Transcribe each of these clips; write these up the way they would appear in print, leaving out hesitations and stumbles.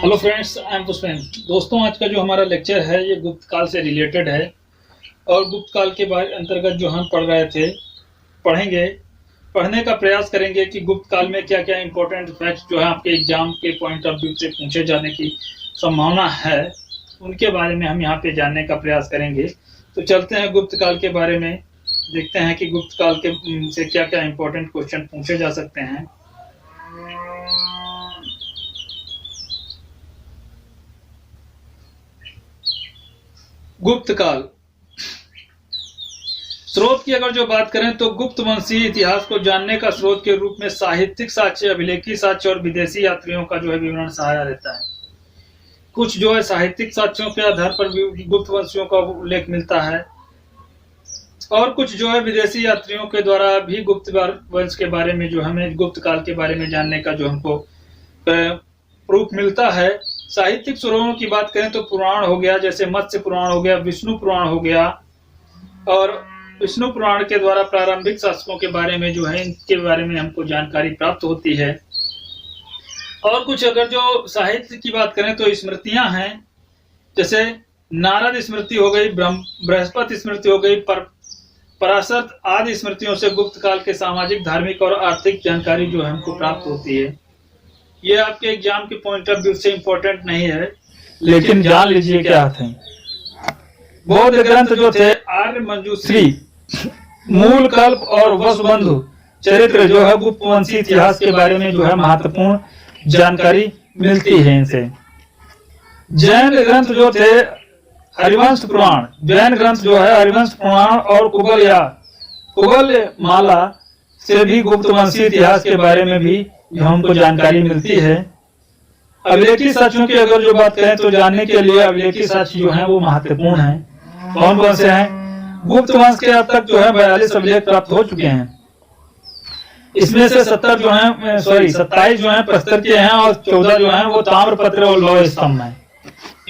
Hello friends, I am Pushpen. दोस्तों, आज का जो हमारा लेक्चर है ये गुप्त काल से रिलेटेड है और गुप्त काल के बारे अंतर्गत जो हम पढ़ने का प्रयास करेंगे कि गुप्त काल में क्या क्या इंपॉर्टेंट फैक्ट्स जो है आपके एग्जाम के पॉइंट ऑफ व्यू से पूछे जाने की संभावना है, उनके बारे में हम यहाँ पे जानने का प्रयास करेंगे। तो चलते हैं गुप्त काल के बारे में, देखते हैं कि गुप्त काल के से क्या क्या इंपॉर्टेंट क्वेश्चन पूछे जा सकते हैं। गुप्त काल स्रोत की अगर जो बात करें तो गुप्त वंशीय इतिहास को जानने का स्रोत के रूप में साहित्यिक साक्ष्य, अभिलेखी साक्ष्य और विदेशी यात्रियों का जो है विवरण सहारा रहता है। कुछ जो है साहित्यिक साक्ष्यों के आधार पर गुप्त वंशियों का उल्लेख मिलता है और कुछ जो है विदेशी यात्रियों के द्वारा भी गुप्त वंश के बारे में जो हमें गुप्त काल के बारे में जानने का जो हमको प्रूफ मिलता है। साहित्यिक स्रोतों की बात करें तो पुराण हो गया, जैसे मत्स्य पुराण हो गया, विष्णु पुराण हो गया, और विष्णु पुराण के द्वारा प्रारंभिक शासकों के बारे में जो है इनके बारे में हमको जानकारी प्राप्त होती है। और कुछ अगर जो साहित्य की बात करें तो स्मृतियां हैं, जैसे नारद स्मृति हो गई, बृहस्पति स्मृति हो गई, पराशर आदि स्मृतियों से गुप्त काल के सामाजिक, धार्मिक और आर्थिक जानकारी जो है हमको प्राप्त होती है। ये आपके एग्जाम के पॉइंट ऑफ व्यू से इम्पोर्टेंट नहीं है, लेकिन जान लीजिए क्या थे। बौद्ध ग्रंथ जो थे आर्य मंजूश्री, मूल कल्प और वसुबंधु चरित्र जो है गुप्त वंशी इतिहास के बारे में जो है महत्वपूर्ण जानकारी मिलती है इनसे। जैन ग्रंथ जो थे हरिवंश पुराण, जैन ग्रंथ जो है हरिवंश पुराण और कुबल माला से भी गुप्त वंशी इतिहास के बारे में भी हमको जानकारी मिलती है। अभिलेखी साक्ष्यों की अगर जो बात करें तो जानने के लिए अभिलेखी साक्ष्य जो है वो महत्वपूर्ण है। कौन कौन से हैं? गुप्त वंश के अब तक जो है 42 अभिलेख प्राप्त हो चुके हैं। इसमें से 27 जो है प्रस्तर के हैं और 14 जो है वो ताम्रपत्र और लौह स्तंभ है।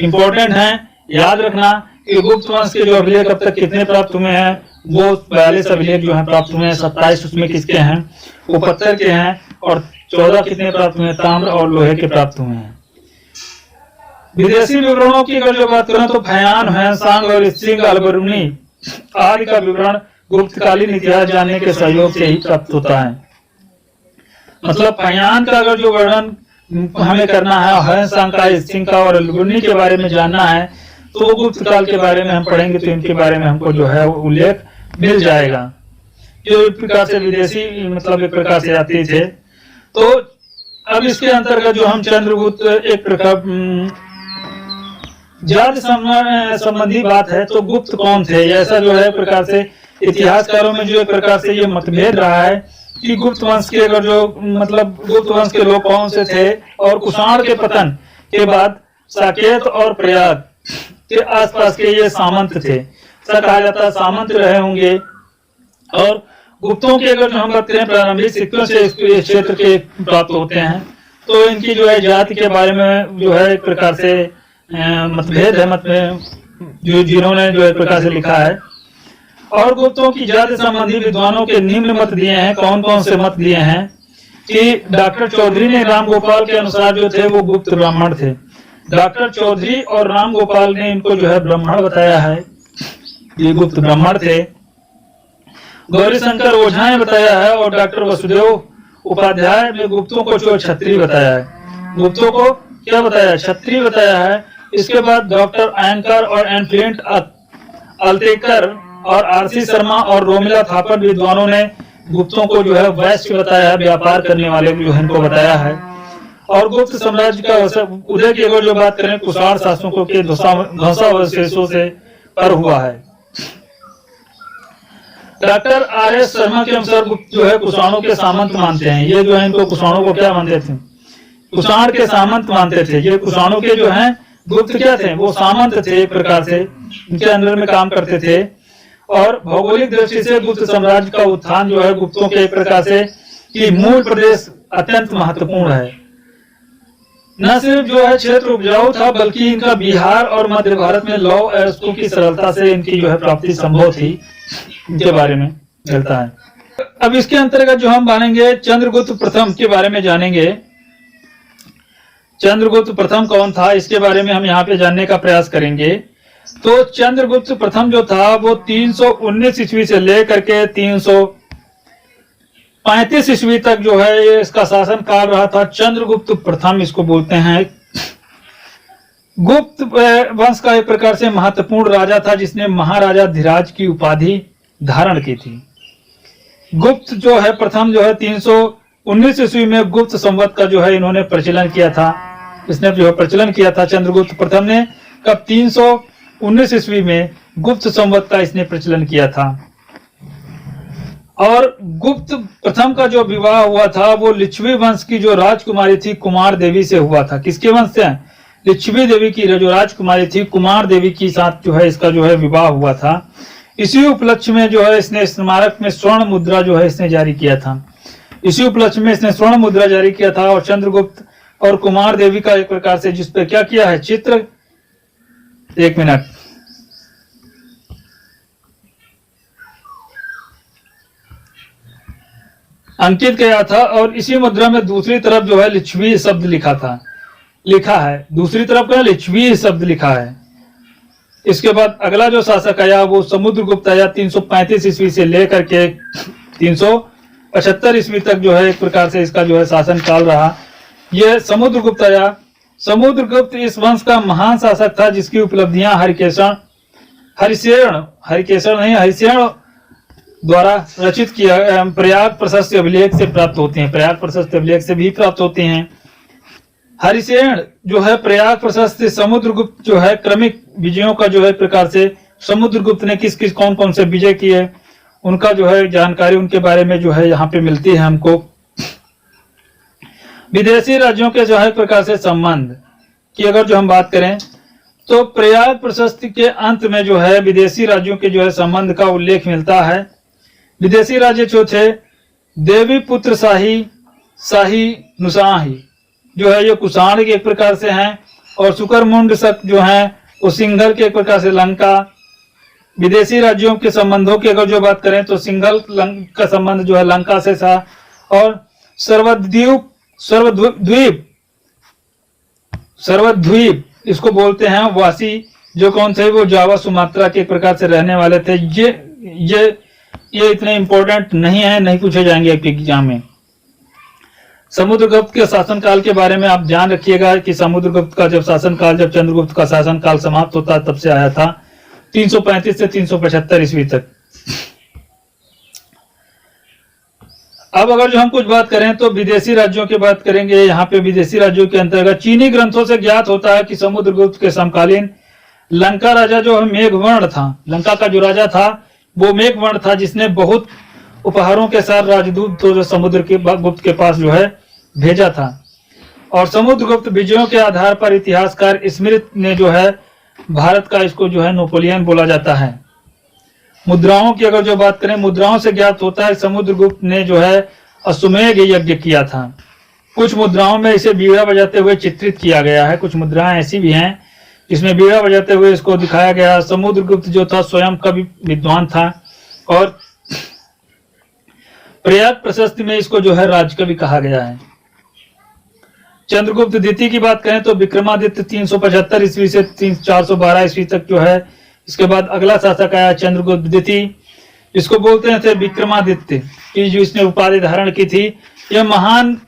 इंपॉर्टेंट है, याद रखना कि गुप्त वंश के जो अभिलेख अब तक कितने प्राप्त हुए हैं, वो 42 अभिलेख जो है प्राप्त हुए हैं। 27 उसमें किसके हैं? वो पत्थर के हैं, और 14 कितने प्राप्त हुए हैं? ताम्र और लोहे के प्राप्त हुए हैं। विदेशी विवरणों की अगर जो बात करें तो फयान, हैंसांग और स्त्रिंग अलबरूनी आदि का विवरण गुप्तकालीन इतिहास जानने के सहयोग से ही प्राप्त होता है। मतलब फयान का अगर जो वर्णन हमें करना है, हैंसांग का, स्त्रिंग का और अलबरूनी के बारे में जानना है, तो वो गुप्त काल के बारे में हम पढ़ेंगे तो इनके बारे में हमको जो है उल्लेख मिल जाएगा। जो एक प्रकार से विदेशी मतलब एक प्रकार से आते थे। तो अब इसके अंतर्गत जो हम चंद्रगुप्त एक प्रकार जाति संबंधी बात है, तो गुप्त कौन थे, ऐसा जो है प्रकार से इतिहासकारों में जो एक प्रकार से ये मतभेद रहा है कि गुप्त वंश के अगर जो मतलब गुप्त वंश के लोग कौन से थे। और कुषाण के पतन के बाद साकेत और प्रयाग के आसपास के ये सामंत थे, ऐसा कहा जाता है सामंत रहे होंगे। और गुप्तों की अगर जो हम बात करें प्रारंभिक सिक्कों से इस क्षेत्र के प्राप्त होते हैं, तो इनकी जो है जाति के बारे में जो है एक प्रकार से मतभेद है, जो जिन्होंने जो एक प्रकार से लिखा है। और गुप्तों की जाति संबंधी विद्वानों के निम्न मत दिए हैं। कौन कौन से मत दिए हैं? कि डॉक्टर चौधरी ने राम गोपाल के अनुसार जो थे वो गुप्त ब्राह्मण थे। डॉक्टर चौधरी और राम गोपाल ने इनको जो है ब्राह्मण बताया है, ये गुप्त ब्राह्मण थे। गौरी शंकर ओझा ने बताया है, और डॉक्टर वसुदेव उपाध्याय ने गुप्तों को जो क्षत्रिय बताया है। गुप्तों को क्या बताया? क्षत्रिय बताया है। इसके बाद डॉक्टर एंकर और एनफ्लिंट अल्तेकर और आरसी शर्मा और रोमिला थापर विद्वानों ने गुप्तों को जो है वैश्य बताया है, व्यापार करने वाले जो है इनको बताया है। और गुप्त साम्राज्य का उदय की अगर जो बात करें कुषाण शासकों के ध्वंसावशेषों से पर हुआ है। डॉक्टर आर एस शर्मा के अनुसार गुप्त जो है कुषाणों के सामंत मानते हैं। ये जो है इनको कुषाणों को क्या मानते थे? कुषाण के सामंत मानते थे। ये कुषाणों के जो हैं गुप्त क्या थे? वो सामंत थे, एक प्रकार से इनके अंदर में काम करते थे। और भौगोलिक दृष्टि से गुप्त साम्राज्य का उत्थान जो है गुप्तों के एक प्रकार से कि मूल प्रदेश अत्यंत महत्वपूर्ण है। न सिर्फ जो है क्षेत्र उपजाऊ था, बल्कि इनका बिहार और मध्य भारत में लौह अयस्कों की सरलता से इनकी जो है प्राप्ति संभव थी, इनके बारे में मिलता है। अब इसके अंतर्गत जो हम मानेंगे चंद्रगुप्त प्रथम के बारे में जानेंगे। चंद्रगुप्त प्रथम कौन था, इसके बारे में हम यहाँ पे जानने का प्रयास करेंगे। तो चंद्रगुप्त प्रथम जो था वो 319 ईस्वी से लेकर के 335 ईस्वी तक जो है ये इसका शासन काल रहा था। चंद्रगुप्त प्रथम इसको बोलते हैं। गुप्त वंश का एक प्रकार से महत्वपूर्ण राजा था जिसने महाराजा धीराज की उपाधि धारण की थी। गुप्त जो है प्रथम जो है 319 ईस्वी में गुप्त संवत का जो है इन्होंने प्रचलन किया था। इसने जो है प्रचलन किया था चंद्रगुप्त प्रथम ने। कब? 319 ईस्वी में गुप्त संवत का इसने प्रचलन किया था। और गुप्त प्रथम का जो विवाह हुआ था वो लिच्छवी वंश की जो राजकुमारी थी कुमार देवी से हुआ था। किसके वंश से? लिच्छवी देवी की जो राजकुमारी थी कुमार देवी के साथ जो है इसका जो है विवाह हुआ था। इसी उपलक्ष्य में जो है इसने स्मारक में स्वर्ण मुद्रा जो है इसने जारी किया था। इसी उपलक्ष्य में इसने स्वर्ण मुद्रा जारी किया था। और चंद्रगुप्त और कुमार देवी का एक प्रकार से जिस पे क्या किया है चित्र, एक मिनट, अंकित किया था। और इसी मुद्रा में दूसरी तरफ जो है लिच्छवी शब्द लिखा है। दूसरी तरफ क्या लिच्छवी शब्द लिखा है। इसके बाद अगला जो शासक आया वो समुद्रगुप्त आया। 335 ईस्वी से लेकर के 375 ईस्वी तक जो है एक प्रकार से इसका जो है शासन काल रहा। यह समुद्रगुप्त आया। समुद्रगुप्त इस वंश का महान शासक था जिसकी उपलब्धियां हरिशेन द्वारा रचित किया प्रयाग प्रशस्ति अभिलेख से प्राप्त होते हैं। प्रयाग प्रशस्ति अभिलेख से भी प्राप्त होते हैं। हरिशेन जो है प्रयाग प्रशस्ति समुद्रगुप्त जो है क्रमिक विजयों का जो है प्रकार से समुद्रगुप्त ने किस किस कौन कौन से विजय किए उनका जो है जानकारी उनके बारे में जो है यहाँ पे मिलती है हमको। विदेशी राज्यों के जो है प्रकार से संबंध की अगर जो हम बात करें तो प्रयाग प्रशस्ति के अंत में जो है विदेशी राज्यों के जो है संबंध का उल्लेख मिलता है। विदेशी राज्य जो थे देवी पुत्र शाही नुसाही जो है ये कुषाण के एक प्रकार से हैं। और शुक्रमुंड शक जो है वो सिंघल के एक प्रकार से लंका। विदेशी राज्यों के संबंधों की अगर जो बात करें तो सिंघल का संबंध जो है लंका से था। और सर्वद्वीप इसको बोलते हैं वासी जो कौन थे वो जावा सुमात्रा के एक प्रकार से रहने वाले थे। ये इतने इंपॉर्टेंट नहीं है, नहीं पूछे जाएंगे एग्जाम में। समुद्रगुप्त के शासनकाल के बारे में आप जान रखिएगा कि समुद्रगुप्त का जब चंद्रगुप्त का शासनकाल समाप्त होता तब से आया था 335 से 375 ईस्वी तक। अब अगर जो हम कुछ बात करें तो विदेशी राज्यों की बात करेंगे। यहाँ पे विदेशी राज्यों के अंतर्गत चीनी ग्रंथों से ज्ञात होता है कि समुद्रगुप्त के समकालीन लंका राजा जो है मेघवर्ण था। लंका का जो राजा था वो मेघवर्ण था जिसने बहुत उपहारों के साथ राजदूत तो जो समुद्रगुप्त के पास जो है भेजा था। और समुद्रगुप्त विजयों के आधार पर इतिहासकार स्मृत ने जो है भारत का इसको जो है नेपोलियन बोला जाता है। मुद्राओं की अगर जो बात करें मुद्राओं से ज्ञात होता है समुद्रगुप्त ने जो है अश्वमेध यज्ञ किया था। कुछ मुद्राओं में इसे बीड़ा बजाते हुए चित्रित किया गया है। कुछ मुद्राएं ऐसी भी हैं जिसमें बीड़ा बजाते हुए इसको दिखाया गया। समुद्रगुप्त जो था स्वयं कवि विद्वान था। और प्रयाग प्रशस्ति में इसको जो है राजकवि कहा गया है। चंद्रगुप्त द्वितीय की बात करें तो विक्रमादित्य 375 ईस्वी से 412 ईस्वी तक जो है। इसके बाद अगला शासक आया चंद्रगुप्त द्वितीय, इसको बोलते थे विक्रमादित्य की जो इसने उपाधि धारण की थी। यह महान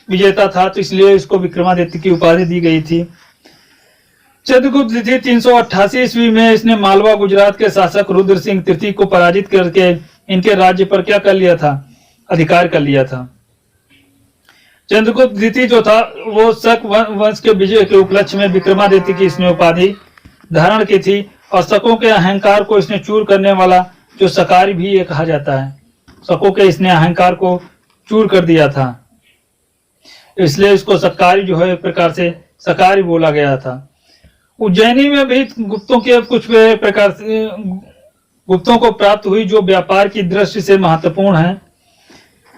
विजेता था तो इसलिए इसको विक्रमादित्य की उपाधि दी गई थी। चंद्रगुप्त द्वितीय 388 ईस्वी में इसने मालवा गुजरात के शासक रुद्र सिंह तृतीय को पराजित करके इनके राज्य पर क्या कर लिया था, अधिकार कर लिया था। चंद्रगुप्त द्वितीय जो था वो शक वंश के विजय के उपलक्ष्य में विक्रमादित्य की इसने उपाधि धारण की थी। और शकों के अहंकार को इसने चूर करने वाला जो शकारी भी ये कहा जाता है। शकों के इसने अहंकार को चूर कर दिया था इसलिए इसको शकारी जो है एक प्रकार से शकारी बोला गया था। उज्जैनी में भी गुप्तों के कुछ प्रकार से गुप्तों को प्राप्त हुई जो व्यापार की दृष्टि से महत्वपूर्ण है।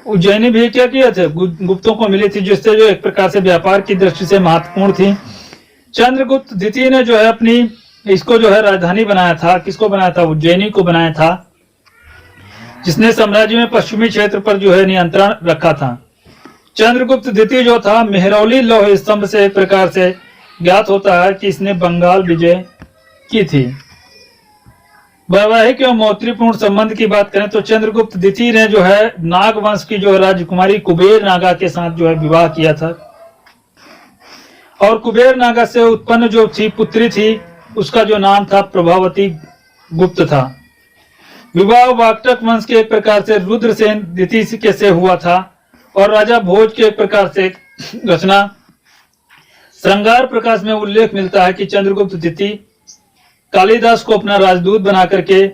उज्जैनी भी क्या किया थे गुप्तों को मिली थी जिससे जो एक प्रकार से व्यापार की दृष्टि से महत्वपूर्ण थी। चंद्रगुप्त द्वितीय ने जो है अपनी इसको जो है राजधानी बनाया था। किसको बनाया था? उज्जैनी को बनाया था, जिसने साम्राज्य में पश्चिमी क्षेत्र पर जो है नियंत्रण रखा था। चंद्रगुप्त द्वितीय जो था मेहरौली लौह स्तंभ से एक प्रकार से ज्ञात होता है कि इसने बंगाल विजय की थी। वैवाहिक एवं मैत्रीपूर्ण संबंध की बात करें तो चंद्रगुप्त द्वितीय ने जो है नाग वंश की जो राजकुमारी कुबेर नागा के साथ जो है विवाह किया था, और कुबेर नागा से उत्पन्न जो थी पुत्री थी उसका जो नाम था प्रभावती गुप्त था। विवाह वाक्टक वंश के एक प्रकार से रुद्रसेन द्वितीय के से हुआ था, और राजा भोज के एक प्रकार से रचना श्रृंगार प्रकाश में उल्लेख मिलता है कि चंद्रगुप्त द्वितीय कालिदास को अपना राजदूत बना करके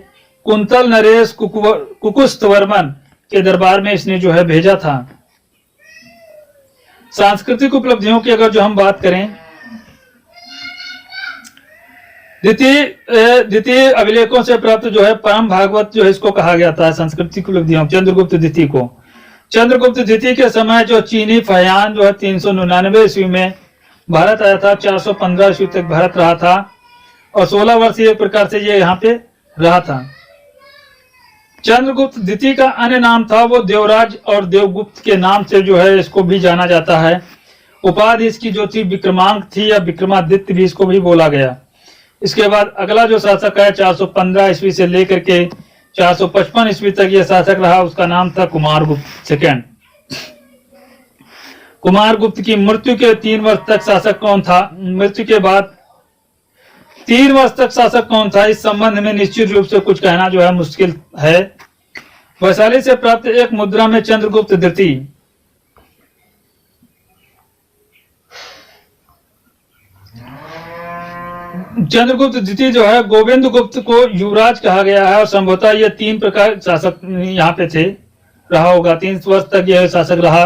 कुंतल नरेश कुकुस्तवर्मन के दरबार में इसने जो है भेजा था। सांस्कृतिक उपलब्धियों की अगर जो हम बात करें, द्वितीय अभिलेखों से प्राप्त जो है परम भागवत जो है इसको कहा गया था सांस्कृतिक उपलब्धियों चंद्रगुप्त द्वितीय को। चंद्रगुप्त द्वितीय के समय जो चीनी फयान जो है 399 ईस्वी में भारत आया था, 415 ईस्वी तक भारत रहा था, और 16 वर्ष एक प्रकार से ये यहाँ पे रहा था। चंद्रगुप्त द्वितीय का अन्य नाम था वो देवराज और देवगुप्त के नाम से जो है इसको भी जाना जाता है। उपाधि इसकी जो थी विक्रमांक थी या विक्रमादित्य भी इसको भी बोला गया। इसके बाद अगला जो शासक है 415 ईस्वी से लेकर के 455 ईस्वी तक ये शासक रहा, उसका नाम था कुमारगुप्त सेकंड। कुमारगुप्त की मृत्यु के 3 वर्ष तक शासक कौन था, मृत्यु के बाद 3 वर्ष तक शासक कौन था, इस संबंध में निश्चित रूप से कुछ कहना जो है मुश्किल है। वैशाली से प्राप्त एक मुद्रा में चंद्रगुप्त द्वितीय जो है गोविंद गुप्त को युवराज कहा गया है, और संभवतः ये 3 प्रकार शासक यहाँ पे थे, रहा होगा 3 वर्ष तक यह शासक रहा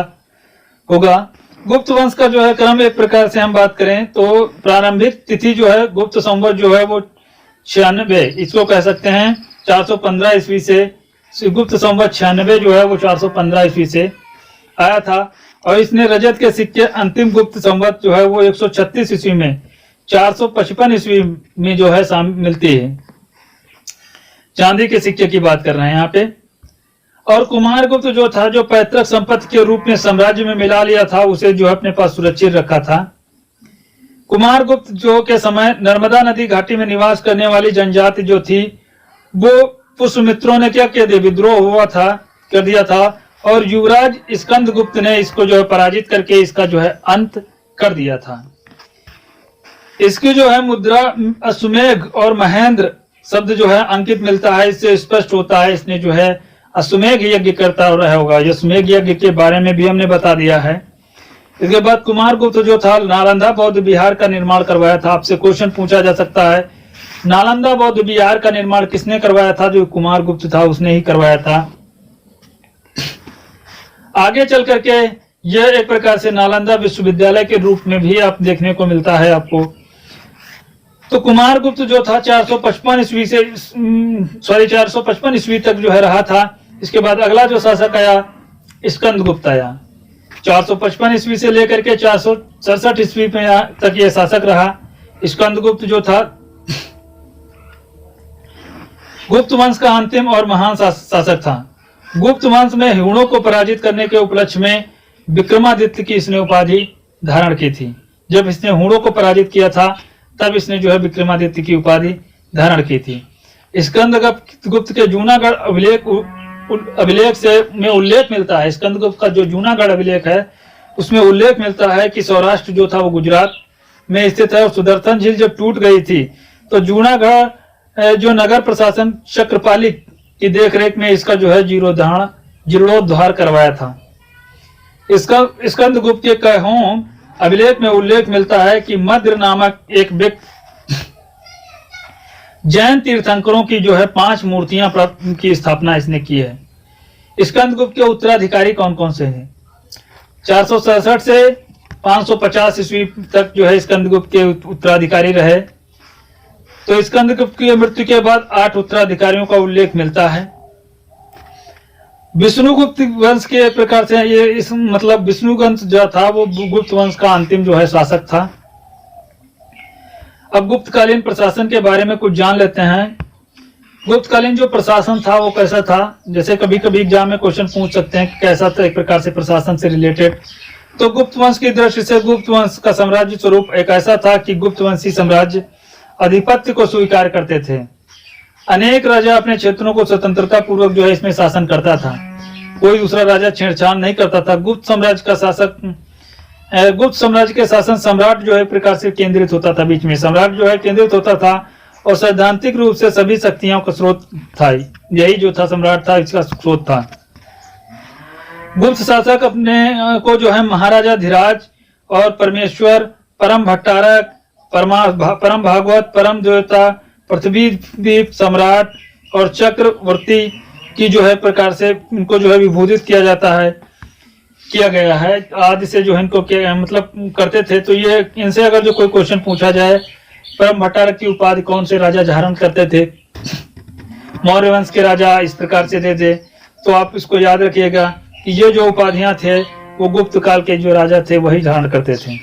होगा। गुप्त वंश का जो है क्रम एक प्रकार से हम बात करें तो प्रारंभिक तिथि जो है गुप्त संवत जो है वो 96 इसको कह सकते हैं 415 ईस्वी से। गुप्त संवत 96 जो है वो 415 ईस्वी से आया था, और इसने रजत के सिक्के अंतिम गुप्त संवत जो है वो 136 ईस्वी में 455 ईस्वी में जो है मिलती है। चांदी के सिक्के की बात कर रहे हैं यहाँ पे। और कुमारगुप्त जो था जो पैतृक संपत्ति के रूप में साम्राज्य में मिला लिया था, उसे जो है अपने पास सुरक्षित रखा था। कुमारगुप्त जो के समय नर्मदा नदी घाटी में निवास करने वाली जनजाति जो थी वो पुष्यमित्रों ने क्या किया, विद्रोह हुआ था कर दिया था, और युवराज स्कंदगुप्त ने इसको जो है पराजित करके इसका जो है अंत कर दिया था। इसकी जो है मुद्रा अश्वमेघ और महेंद्र शब्द जो है अंकित मिलता है, इससे स्पष्ट होता है इसने जो है अश्वमेघ यज्ञ करता रहा होगा। अश्वमेघ यज्ञ के बारे में भी हमने बता दिया है। इसके बाद कुमारगुप्त जो था नालंदा बौद्ध विहार का निर्माण करवाया था। आपसे क्वेश्चन पूछा जा सकता है नालंदा बौद्ध विहार का निर्माण किसने करवाया था, जो कुमारगुप्त था उसने ही करवाया था। आगे चल करके यह एक प्रकार से नालंदा विश्वविद्यालय के रूप में भी आप देखने को मिलता है आपको। तो कुमारगुप्त जो था 455 ईस्वी से 455 ईस्वी तक जो है रहा था। इसके बाद अगला जो शासक आया स्कंदगुप्त आया, 455 ईस्वी से लेकर के 467 ईस्वी में तक ये शासक रहा। स्कंदगुप्त जो था गुप्त वंश का अंतिम और महान शासक था। गुप्त वंश में हुणों को पराजित करने के उपलक्ष्य में विक्रमादित्य की इसने उपाधि धारण की थी। जब इसने हुणों को पराजित किया था तब इसने जो है विक्रमादित्य की उपाधि धारण की थी। स्कंदगुप्त के जूनागढ़ अभिलेख से में उल्लेख मिलता है, स्कंदगुप्त का जो जूनागढ़ अभिलेख है उसमें उल्लेख मिलता है कि सौराष्ट्र जो था वो गुजरात में स्थित है, और सुदर्शन झील जब टूट गई थी तो जूनागढ़ जो नगर प्रशासन चक्रपालिक की देखरेख में इसका जो है जीर्णोद्धार करवाया था। स्कंदगुप्त के कहूं अभिलेख में उल्लेख मिलता है कि मद्र नामक एक व्यक्ति जैन तीर्थंकरों की जो है 5 मूर्तियां की स्थापना इसने की है। स्कंदगुप्त के उत्तराधिकारी कौन कौन से हैं? 467 से 550 ईस्वी तक जो है स्कंदगुप्त के उत्तराधिकारी रहे। तो स्कंदगुप्त की मृत्यु के बाद 8 उत्तराधिकारियों का उल्लेख मिलता है। विष्णुगुप्त वंश के एक प्रकार से ये इस मतलब विष्णुगुप्त जो था वो गुप्त वंश का अंतिम जो है शासक था। अब गुप्तकालीन प्रशासन के बारे में कुछ जान लेते हैं। गुप्तकालीन जो प्रशासन था वो कैसा था, जैसे कभी कभी एग्जाम में क्वेश्चन पूछ सकते हैं कि कैसा था एक प्रकार से प्रशासन से रिलेटेड। तो गुप्त वंश की दृष्टि से गुप्त वंश का साम्राज्य स्वरूप एक ऐसा था कि गुप्त वंशी साम्राज्य आधिपत्य को स्वीकार करते थे। अनेक राजा अपने क्षेत्रों को स्वतंत्रता पूर्वक जो है इसमें शासन करता था, कोई दूसरा राजा छेड़छाड़ नहीं करता था। गुप्त साम्राज्य के शासन सम्राट जो है प्रकार से केंद्रित होता था, बीच में सम्राट जो है केंद्रित होता था और सैद्धांतिक रूप से सभी शक्तियों का स्रोत था। यही जो था सम्राट था, इसका स्रोत था। गुप्त शासक अपने को जो है महाराजा धीराज और परमेश्वर, परम भट्टारक, परम भागवत, परम देवता, पृथ्वी द्वीप सम्राट और चक्रवर्ती की जो है प्रकार से इनको जो है विभूषित किया गया है आदि से जो है इनको क्या मतलब करते थे। तो ये इनसे अगर जो कोई क्वेश्चन पूछा जाए, परम भट्टारक की उपाधि कौन से राजा धारण करते थे, मौर्य वंश के राजा इस प्रकार से थे। तो आप इसको याद रखिएगा कि ये जो उपाधियां थे वो गुप्त काल के जो राजा थे वही धारण करते थे।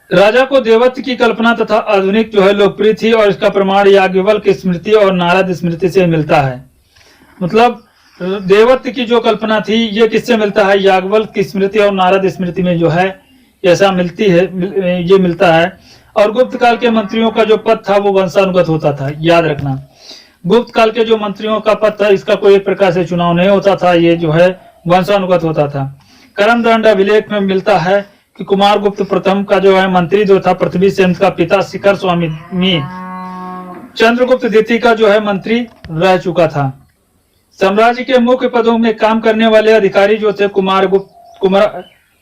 राजा को देवत्व की कल्पना तथा आधुनिक जो है लोकप्रिय थी और इसका प्रमाण याज्ञवल्क्य की स्मृति और नारद स्मृति से मिलता है। मतलब देवत्व की जो कल्पना थी ये किससे मिलता है, याज्ञवल्क्य की स्मृति और नारद स्मृति में जो है ऐसा ये मिलता है। और गुप्त काल के मंत्रियों का जो पद था वो वंशानुगत होता था। याद रखना, गुप्त काल के जो मंत्रियों का पद था इसका कोई एक प्रकार से चुनाव नहीं होता था, ये जो है वंशानुगत होता था। कर्मदंड अभिलेख में मिलता है कि कुमार गुप्त प्रथम का जो है मंत्री जो था पृथ्वी सेन का पिता शिखर स्वामी चंद्रगुप्त द्वितीय का जो है मंत्री रह चुका था। साम्राज्य के मुख्य पदों में काम करने वाले अधिकारी जो थे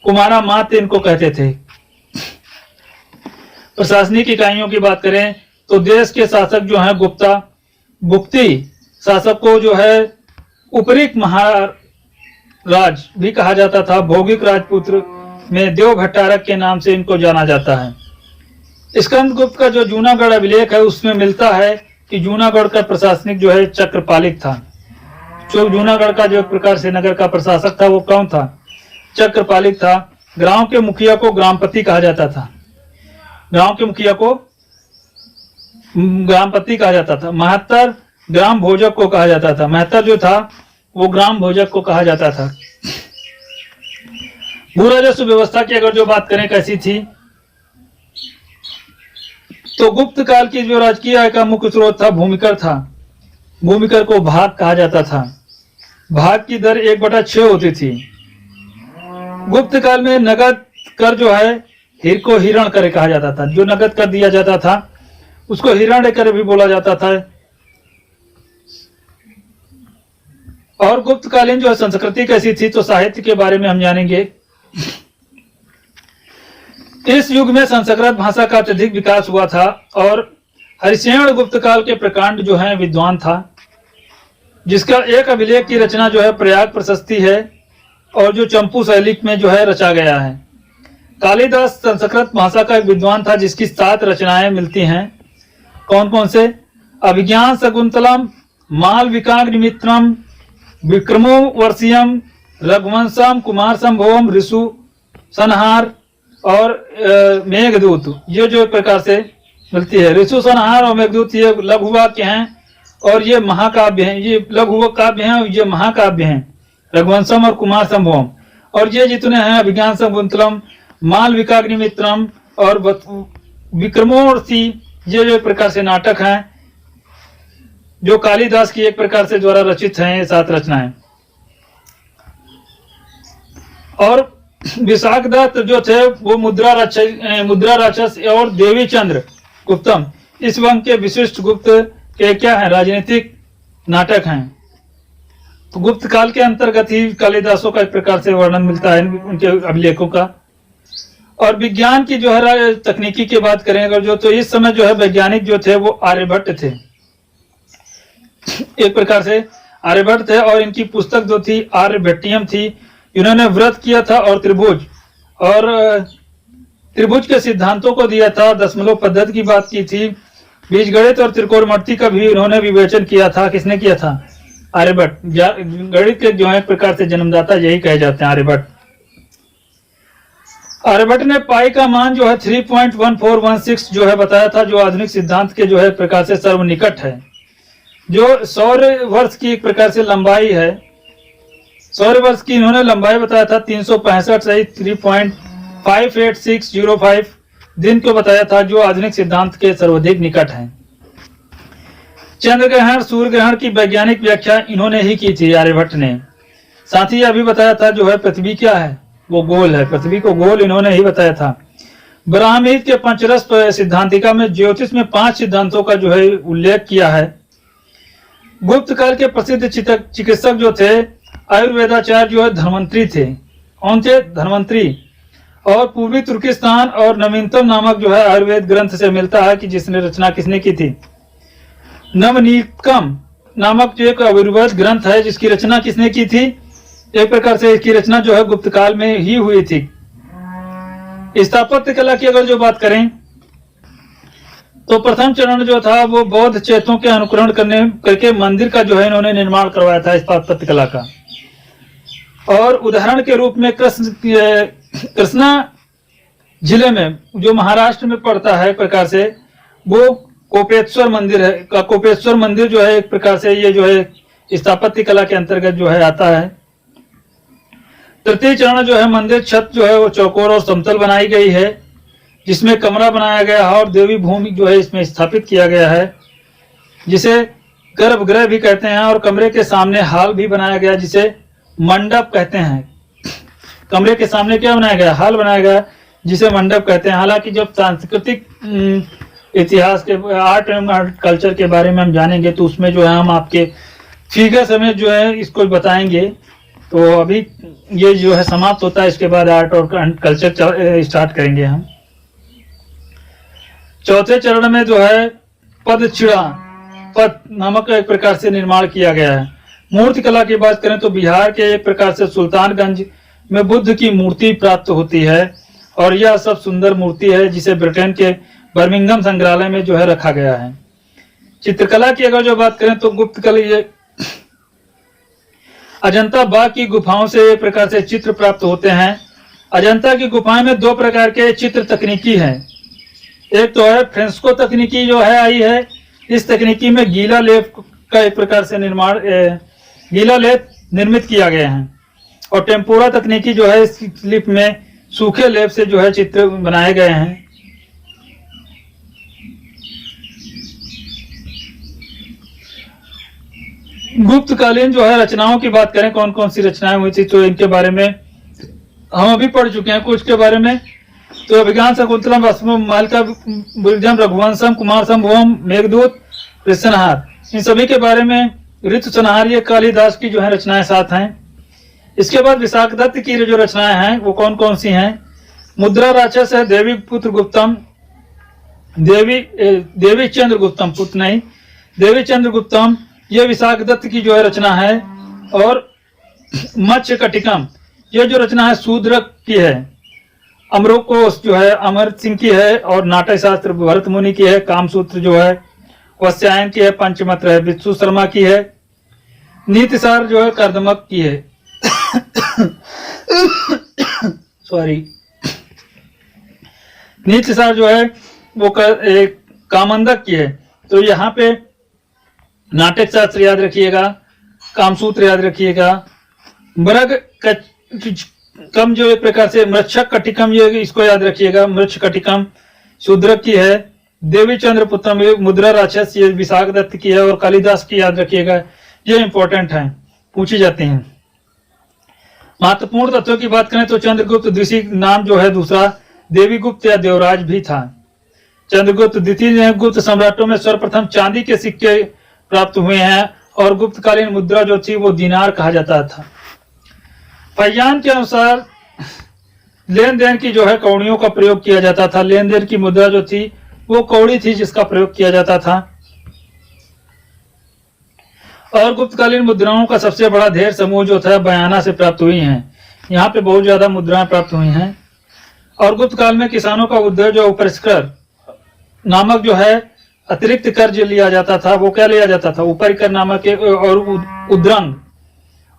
कुमारा मात इनको कहते थे। प्रशासनिक इकाइयों की बात करें तो देश के शासक जो है गुप्ती शासक को जो है उपरिक महाराज भी कहा जाता था। भौगोलिक राजपुत्र में देव भट्टारक के नाम से इनको जाना जाता है। स्कंदगुप्त का जो जूनागढ़ अभिलेख है उसमें मिलता है कि जूनागढ़ का प्रशासनिक जो है चक्रपालिक था। जो जूनागढ़ का जो प्रकार से नगर का प्रशासक था वो कौन था, चक्रपालिक था। गांव के मुखिया को ग्रामपति कहा जाता था, गांव के मुखिया को ग्रामपति कहा जाता था। महत्तर ग्राम भोजक को कहा जाता था, महत्तर जो था वो ग्राम भोजक को कहा जाता था। भूराजस्व व्यवस्था की अगर जो बात करें कैसी थी, तो गुप्त काल की जो राजकीय आय का मुख्य स्रोत था भूमिकर था। भूमिकर को भाग कहा जाता था। भाग की दर 1/6 होती थी। गुप्त काल में नगद कर जो है को हिरण कर कहा जाता था। जो नगद कर दिया जाता था उसको हिरण कर भी बोला जाता था। और गुप्तकालीन जो संस्कृति कैसी थी, तो साहित्य के बारे में हम जानेंगे। इस युग में संस्कृत भाषा का अत्यधिक विकास हुआ था और हरिसेन गुप्त काल के प्रकांड जो है विद्वान था, जिसका एक अभिलेख की रचना जो है प्रयाग प्रशस्ति है और जो चंपू शैली में जो है रचा गया है। कालिदास संस्कृत भाषा का एक विद्वान था जिसकी 7 रचनाएं मिलती हैं। कौन कौन से, अभिज्ञान शकुंतलम, मालविकाग्निमित्रम, विक्रमो वर्षियम, रघुवंशम, कुमार संभवम, ऋषु संहार और मेघदूत, ये जो प्रकार से मिलती है। ऋषु संहार और मेघदूत ये लघु वाक्य हैं और ये महाकाव्य हैं। ये लघु काव्य हैं और ये महाकाव्य हैं, रघुवंशम और कुमार संभवम। और ये जितने हैं अभिज्ञान शकुंतलम, मालविकाग्निमित्रम और विक्रमोर्षि, ये जो प्रकार से नाटक हैं जो कालिदास की एक प्रकार से द्वारा रचित हैं, ये 7 रचनाएं। और विशाख दत्त जो थे वो मुद्रा राक्षस और देवी चंद्र गुप्तम, इस वंश के विशिष्ट गुप्त के क्या है, राजनीतिक नाटक हैं। तो गुप्त काल के अंतर्गत ही कालिदासों का एक प्रकार से वर्णन मिलता है उनके अभिलेखों का। और विज्ञान की जो है तकनीकी की बात करें अगर जो, तो इस समय जो है वैज्ञानिक जो थे वो आर्यभट्ट थे, एक प्रकार से आर्यभट्ट थे। और इनकी पुस्तक जो थी आर्यभट्टियम थी। इन्होंने व्रत किया था और त्रिभुज के सिद्धांतों को दिया था। दशमलव पद्धति की बात की थी। बीजगणित और त्रिकोणमिति का भी इन्होंने विवेचन किया था। किसने किया था, आर्यभट्ट। गणित के जो है एक प्रकार से जन्मदाता यही कहे जाते हैं, आर्यभट्ट। आर्यभट्ट ने पाई का मान जो है 3.1416 जो है बताया था, जो आधुनिक सिद्धांत के जो है प्रकार से सर्वनिकट है। जो सौर वर्ष की एक प्रकार से लंबाई है, सौर वर्ष की इन्होंने लंबाई बताया था 365 सहित 3.58605 दिन को बताया था, जो आधुनिक सिद्धांत के सर्वाधिक निकट है। चंद्र ग्रहण सूर्य ग्रहण की वैज्ञानिक व्याख्या इन्होंने ही की थी, आर्यभट्ट ने। साथ ही अभी बताया था जो है पृथ्वी क्या है, वो गोल है, पृथ्वी को गोल इन्होंने ही बताया था। ब्राह्मीद के पंचरस सिद्धांतिका में ज्योतिष में 5 सिद्धांतों का जो है उल्लेख किया है। गुप्त काल के प्रसिद्ध चिकित्सक जो थे आयुर्वेदाचार्य जो है धन्वंतरी थे। कौन थे? धन्वंतरी। और पूर्वी तुर्किस्तान और नवीनतम नामक जो है आयुर्वेद ग्रंथ से मिलता है कि जिसने रचना किसने की थी? नवनीतकम नामक जो एक आयुर्वेद ग्रंथ है, जिसकी रचना किसने की थी? एक प्रकार से इसकी रचना जो है गुप्त काल में ही हुई थी। स्थापत्य कला की अगर जो बात करें तो प्रथम चरण जो था वो बौद्ध चैत्यों के अनुकरण करके मंदिर का जो है इन्होंने निर्माण करवाया था स्थापत्य कला का। और उदाहरण के रूप में कृष्णा जिले में जो महाराष्ट्र में पड़ता है प्रकार से, वो कोपेश्वर मंदिर है। कोपेश्वर मंदिर जो है एक प्रकार से ये जो है स्थापत्य कला के अंतर्गत जो है आता है। तृतीय चरण जो है मंदिर छत जो है वो चौकोर और समतल बनाई गई है, जिसमें कमरा बनाया गया है और देवी भूमि जो है इसमें स्थापित किया गया है, जिसे गर्भगृह भी कहते हैं। और कमरे के सामने हाल भी बनाया गया, जिसे मंडप कहते हैं। कमरे के सामने क्या बनाया गया? हाल बनाया गया, जिसे मंडप कहते हैं। हालांकि जब सांस्कृतिक इतिहास के आर्ट एंड कल्चर के बारे में हम जानेंगे तो उसमें जो है हम आपके फिगर समेत जो है इसको बताएंगे। तो अभी ये जो है समाप्त होता है, इसके बाद आर्ट और कल्चर स्टार्ट करेंगे हम। चौथे चरण में जो है पद नामक एक प्रकार से निर्माण किया गया है। मूर्ति कला की बात करें तो बिहार के एक प्रकार से सुल्तानगंज में बुद्ध की मूर्ति प्राप्त होती है, और यह सब सुंदर मूर्ति है, जिसे ब्रिटेन के बर्मिंघम संग्रहालय में जो है रखा गया है। चित्रकला की अगर जो बात करें तो गुप्त कला ये अजंता बाग की गुफाओं से एक प्रकार से चित्र प्राप्त होते हैं। अजंता की गुफाएं में 2 प्रकार के चित्र तकनीकी हैं। एक तो है फ्रेस्को तकनीकी जो है आई है। इस तकनीकी में गीला लेप का एक प्रकार से गीला लेप निर्मित किया गया है, और टेम्पोरा तकनीकी जो है इस लिप में सूखे लेप से जो है चित्र बनाए गए हैं। गुप्तकालीन जो है रचनाओं की बात करें, कौन कौन सी रचनाएं हुई थी, तो इनके बारे में हम अभी पढ़ चुके हैं कुछ के बारे में। तो अभिज्ञान शकुंतलम मालिका बुद्धम रघुवंशम कुमार संभवम मेघदूत ऋषनहार, इन सभी के बारे में ऋतु संहार ये कालिदास की जो है रचनाएं साथ हैं। इसके बाद विशाख दत्त की जो रचनाएं हैं वो कौन कौन सी हैं? मुद्रा राक्षस है, देवी पुत्र गुप्तम, देवी चंद्र गुप्तम, पुत्र नहीं, देवी चंद्र गुप्तम, ये विशाख दत्त की जो है रचना है। और मत्स्य कटिकम ये जो रचना है शूद्रक की है। अमरोकोश जो है अमर सिंह की है, और नाट्य शास्त्र भरत मुनि की है। कामसूत्र जो है वत्स्यायन की है। पंचमत्र है वित्सु शर्मा की है। नीतिसार जो है कर्दमक की है। सॉरी, नीतिसार जो है वो कामंदक की है। तो यहाँ पे नाटक शास्त्र याद रखिएगा, कामसूत्र याद रखिएगा। मृग कम जो एक प्रकार से मृक्षक कटिकम ये इसको याद रखिएगा, मृक्ष कटिकम शूद्रक की है। देवी चंद्र पुत्रम मुद्रा राक्षस ये विशाख दत्त की है। और कालिदास की याद रखिएगा, ये इंपॉर्टेंट है, पूछी जाती हैं। महत्वपूर्ण तत्वों की बात करें तो चंद्रगुप्त द्वितीय नाम जो है दूसरा देवीगुप्त या देवराज भी था। चंद्रगुप्त द्वितीय गुप्त सम्राटों में सर्वप्रथम चांदी के सिक्के प्राप्त हुए हैं, और गुप्तकालीन मुद्रा जो थी वो दिनार कहा जाता था। फैयान के अनुसार लेन देन की जो है कौड़ियों का प्रयोग किया जाता था। लेन देन की मुद्रा जो थी वो कौड़ी थी जिसका प्रयोग किया जाता था। और गुप्तकालीन मुद्राओं का सबसे बड़ा ढेर समूह जो था बयाना से प्राप्त हुई हैं। यहाँ पे बहुत ज्यादा मुद्राएं प्राप्त हुई हैं। और गुप्त काल में किसानों का उद्देश्य जो उपरिकर नामक जो है अतिरिक्त कर्ज लिया जाता था, वो क्या लिया जाता था? उपरिकर नामक और उद्रंग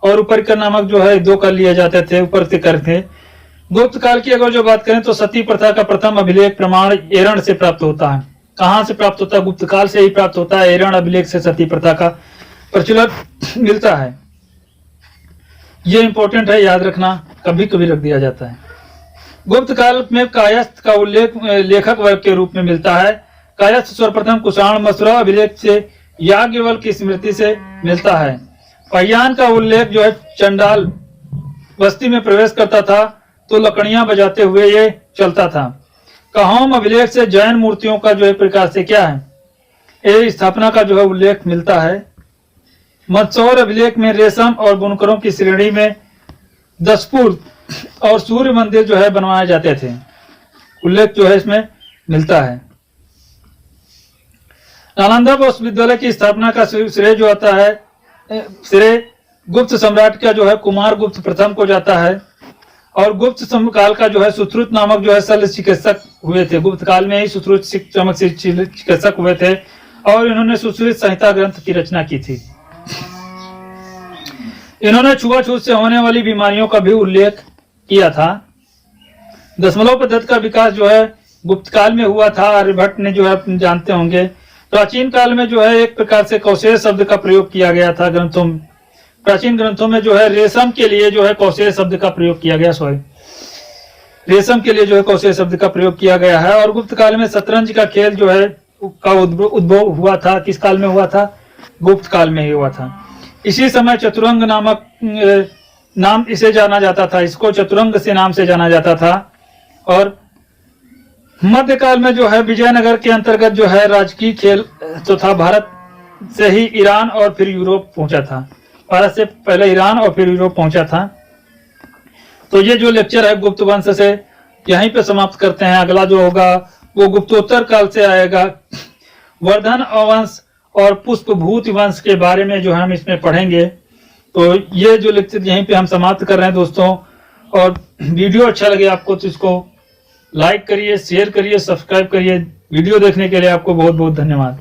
और उपरिकर नामक जो है 2 कर लिए जाते थे, ऊपर से कर थे। गुप्त काल की अगर जो बात करें तो सती प्रथा का प्रथम अभिलेख प्रमाण एरण से प्राप्त होता है। कहां से प्राप्त होता है? गुप्त काल से ही प्राप्त होता है। एरण अभिलेख से सती प्रथा का प्रचलन मिलता है। ये इंपॉर्टेंट है, याद रखना, कभी कभी रख दिया जाता है। गुप्त काल में कायस्थ का उल्लेख लेखक वर्ग के रूप में मिलता है। कायस्थ सर्वप्रथम कुषाण मथुरा अभिलेख से याज्ञवल्क्य की स्मृति से मिलता है। पय्यान का उल्लेख जो है चंडाल बस्ती में प्रवेश करता था तो लकड़ियां बजाते हुए ये चलता था। कहोम अभिलेख से जैन मूर्तियों का जो है प्रकाश से क्या है, ये स्थापना का जो है उल्लेख मिलता है। मंदसौर अभिलेख में रेशम और बुनकरों की श्रेणी में दसपुर और सूर्य मंदिर जो है बनवाए जाते थे, उल्लेख जो है इसमें मिलता है। नालंदा विश्वविद्यालय की स्थापना का श्रेय जो आता है, श्रेय गुप्त सम्राट का जो है कुमार गुप्त प्रथम को जाता है। और गुप्त काल का जो है सुश्रुत नामक जो है शल्य चिकित्सक हुए थे। गुप्त काल में ही सुश्रुत नामक चिकित्सक हुए थे और इन्होंने सुश्रुत संहिता ग्रंथ की रचना की थी। इन्होंने छुआछूत से होने वाली बीमारियों का भी उल्लेख किया था। दशमलव पद्धति का विकास जो है गुप्त काल में हुआ था। आर्यभट्ट ने जो है जानते होंगे। प्राचीन काल में जो है एक प्रकार से कौशेय शब्द का प्रयोग किया गया था ग्रंथों में। प्राचीन ग्रंथों में जो है रेशम के लिए जो है कौशेय शब्द का प्रयोग किया गया, रेशम के लिए जो है कौशेय शब्द का प्रयोग किया गया है। और गुप्त काल में शतरंज का खेल जो है का उद्भव हुआ था। किस काल में हुआ था? गुप्त काल में ही हुआ था। इसी समय चतुरंग नामक नाम इसे जाना जाता था, इसको चतुरंग से नाम से जाना जाता था। और मध्यकाल में जो है विजयनगर के अंतर्गत जो है राजकीय खेल तो था। भारत से ही ईरान और फिर यूरोप पहुंचा था। भारत से पहले ईरान और फिर यूरोप पहुंचा था। तो ये जो लेक्चर है गुप्त वंश से यहीं पे समाप्त करते हैं। अगला जो होगा वो गुप्तोत्तर काल से आएगा। वर्धन वंश और पुष्पभूत वंश के बारे में जो है हम इसमें पढ़ेंगे। तो ये जो लेक्चर यहीं पे हम समाप्त कर रहे हैं दोस्तों। और वीडियो अच्छा लगे आपको तो इसको लाइक करिए, शेयर करिए, सब्सक्राइब करिए। वीडियो देखने के लिए आपको बहुत बहुत धन्यवाद।